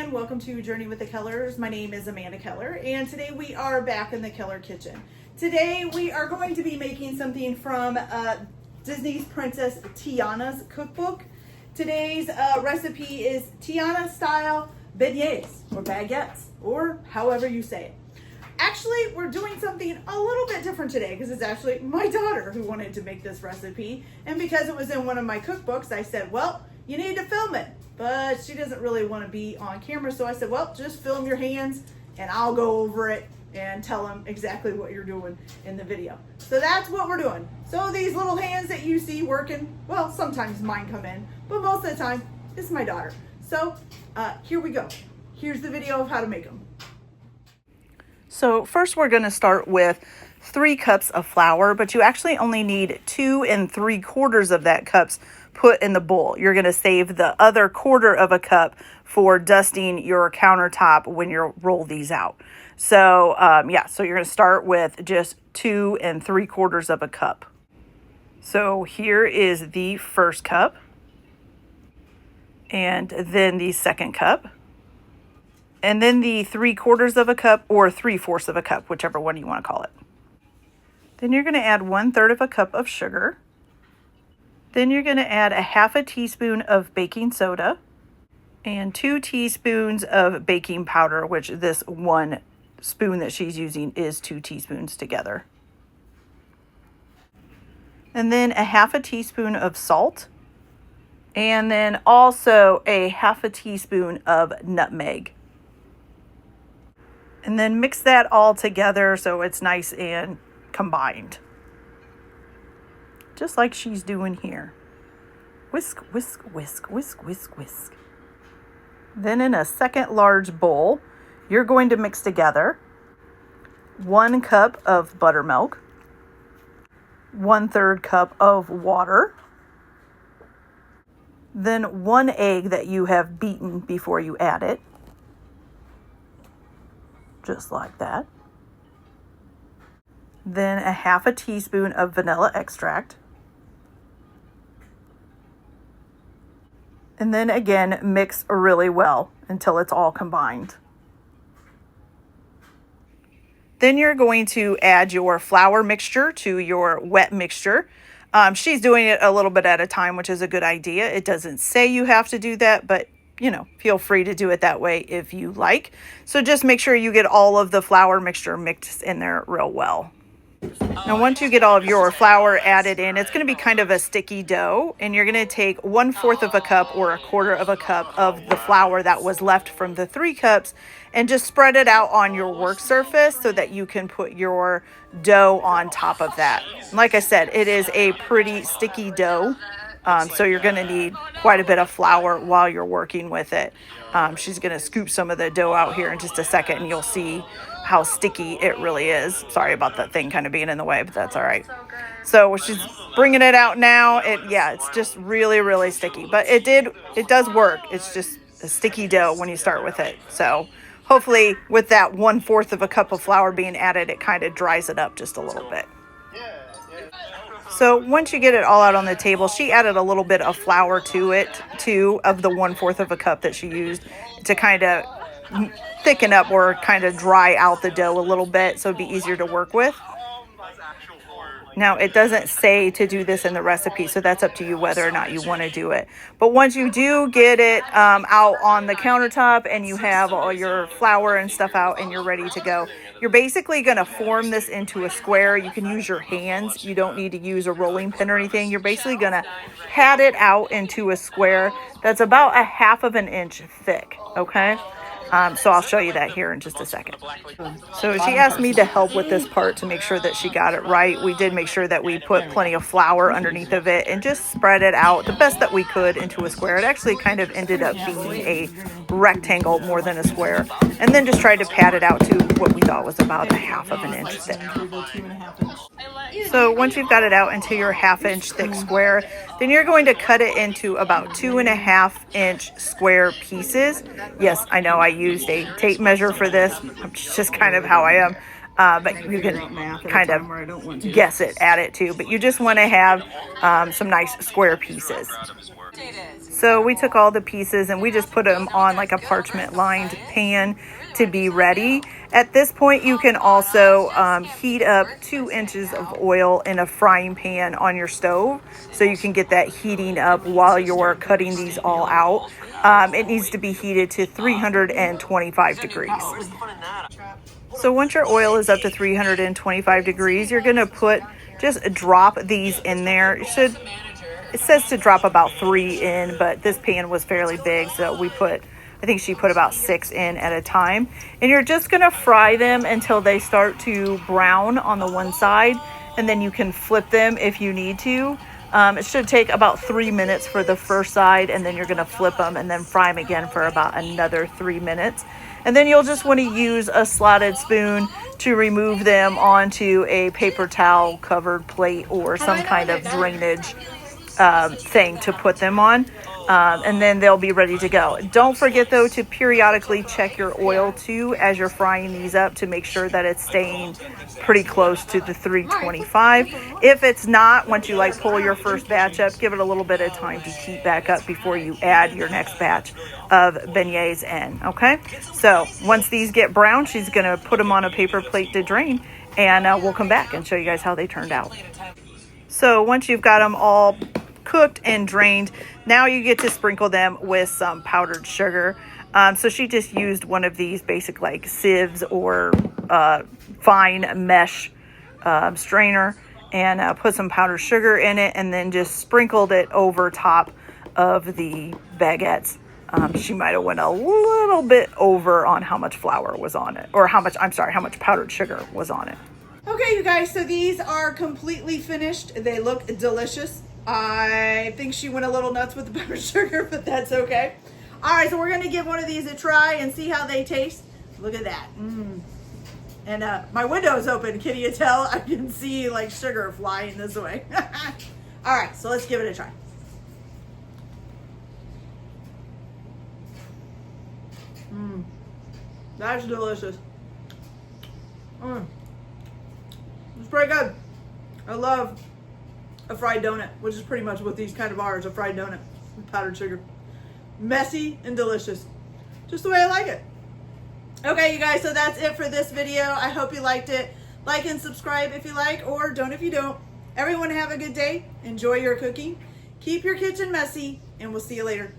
and welcome to Journey with the Kellers. My name is Amanda Keller, and today we are back in the Keller kitchen. Today we are going to be making something from Disney's Princess Tiana's cookbook. Today's recipe is Tiana Style Beignets, or baguettes, or however you say it. Actually, we're doing something a little bit different today because it's actually my daughter who wanted to make this recipe, and because it was in one of my cookbooks, I said, well, you need to film it. But she doesn't really want to be on camera, so I said, well, just film your hands and I'll go over it and tell them exactly what you're doing in the video. So that's what we're doing. So these little hands that you see working, well, sometimes mine come in, but most of the time it's my daughter. So here we go. Here's the video of how to make them. So first we're going to start with 3 cups of flour, but you actually only need 2 3/4 of that cups put in the bowl. You're going to save the other 1/4 of a cup for dusting your countertop when you roll these out. So so you're going to start with just 2 3/4 of a cup. So here is the first cup, and then the second cup, and then the 3/4 of a cup or 3/4 of a cup, whichever one you want to call it. Then you're going to add 1/3 of a cup of sugar. Then you're going to add a 1/2 teaspoon of baking soda and 2 teaspoons of baking powder, which this 1 spoon that she's using is 2 teaspoons together. And then a 1/2 teaspoon of salt, and then also a 1/2 teaspoon of nutmeg. And then mix that all together so it's nice and combined, just like she's doing here. Whisk, whisk, whisk, whisk, whisk, whisk. Then in a second large bowl, you're going to mix together 1 cup of buttermilk, 1/3 cup of water, then 1 egg that you have beaten before you add it, just like that. Then a 1/2 teaspoon of vanilla extract. And then again, mix really well until it's all combined. Then you're going to add your flour mixture to your wet mixture. She's doing it a little bit at a time, which is a good idea. It doesn't say you have to do that, but feel free to do it that way if you like. So just make sure you get all of the flour mixture mixed in there real well. Now, once you get all of your flour added in, it's going to be kind of a sticky dough, and you're going to take 1/4 of a cup or a 1/4 of a cup of the flour that was left from the 3 cups and just spread it out on your work surface so that you can put your dough on top of that. Like I said, it is a pretty sticky dough, so you're going to need quite a bit of flour while you're working with it. She's going to scoop some of the dough out here in just a second, and you'll see how sticky it really is. Sorry about that thing kind of being in the way, but that's all right. So she's bringing it out now. It's just really, really sticky, but it does work. It's just a sticky dough when you start with it. So hopefully with that 1/4 of a cup of flour being added, it kind of dries it up just a little bit. So once you get it all out on the table, she added a little bit of flour to it too, of the 1/4 of a cup that she used, to kind of thicken up or kind of dry out the dough a little bit so it'd be easier to work with. Now, it doesn't say to do this in the recipe, so that's up to you whether or not you want to do it. But once you do get it out on the countertop and you have all your flour and stuff out and you're ready to go, you're basically going to form this into a square. You can use your hands. You don't need to use a rolling pin or anything. You're basically going to pat it out into a square that's about 1/2 inch thick, okay? So I'll show you that here in just a second. So she asked me to help with this part to make sure that she got it right. We did make sure that we put plenty of flour underneath of it and just spread it out the best that we could into a square. It actually kind of ended up being a rectangle more than a square. And then just tried to pat it out to what we thought was about 1/2 inch thick. So once you've got it out into your 1/2 inch thick square, then you're going to cut it into about 2.5 inch square pieces. Yes, I know I used a tape measure for this. It's just kind of how I am. But you can kind of guess it, add it too. But you just want to have some nice square pieces. So we took all the pieces and we just put them on like a parchment lined pan to be ready. At this point, you can also heat up 2 inches of oil in a frying pan on your stove, so you can get that heating up while you're cutting these all out. It needs to be heated to 325 degrees. So once your oil is up to 325 degrees, you're going to just drop these in there. It says to drop about 3 in, but this pan was fairly big, so I think she put about 6 in at a time. And you're just going to fry them until they start to brown on the one side, and then you can flip them if you need to. It should take about 3 minutes for the first side, and then you're going to flip them and then fry them again for about another 3 minutes. And then you'll just want to use a slotted spoon to remove them onto a paper towel covered plate or some kind of drainage thing to put them on. And then they'll be ready to go. Don't forget though to periodically check your oil too as you're frying these up to make sure that it's staying pretty close to the 325. If it's not, once you like pull your first batch up, give it a little bit of time to heat back up before you add your next batch of beignets in. Okay, so once these get brown, she's gonna put them on a paper plate to drain, and we'll come back and show you guys how they turned out. So once you've got them all cooked and drained, now you get to sprinkle them with some powdered sugar. So she just used one of these basic like sieves or fine mesh strainer, and put some powdered sugar in it, and then just sprinkled it over top of the baguettes. She might have went a little bit over on how much flour was on it, or how much powdered sugar was on it. Okay, you guys, so these are completely finished. They look delicious. I think she went a little nuts with the pepper sugar, but that's okay. All right, so we're gonna give one of these a try and see how they taste. Look at that. And my window is open. Can you tell? I can see like sugar flying this way. All right, so let's give it a try. That's delicious. It's pretty good. I love a fried donut, which is pretty much what these kind of are, is a fried donut with powdered sugar. Messy and delicious. Just the way I like it. Okay, you guys, so that's it for this video. I hope you liked it. Like and subscribe if you like, or don't if you don't. Everyone have a good day. Enjoy your cooking. Keep your kitchen messy, and we'll see you later.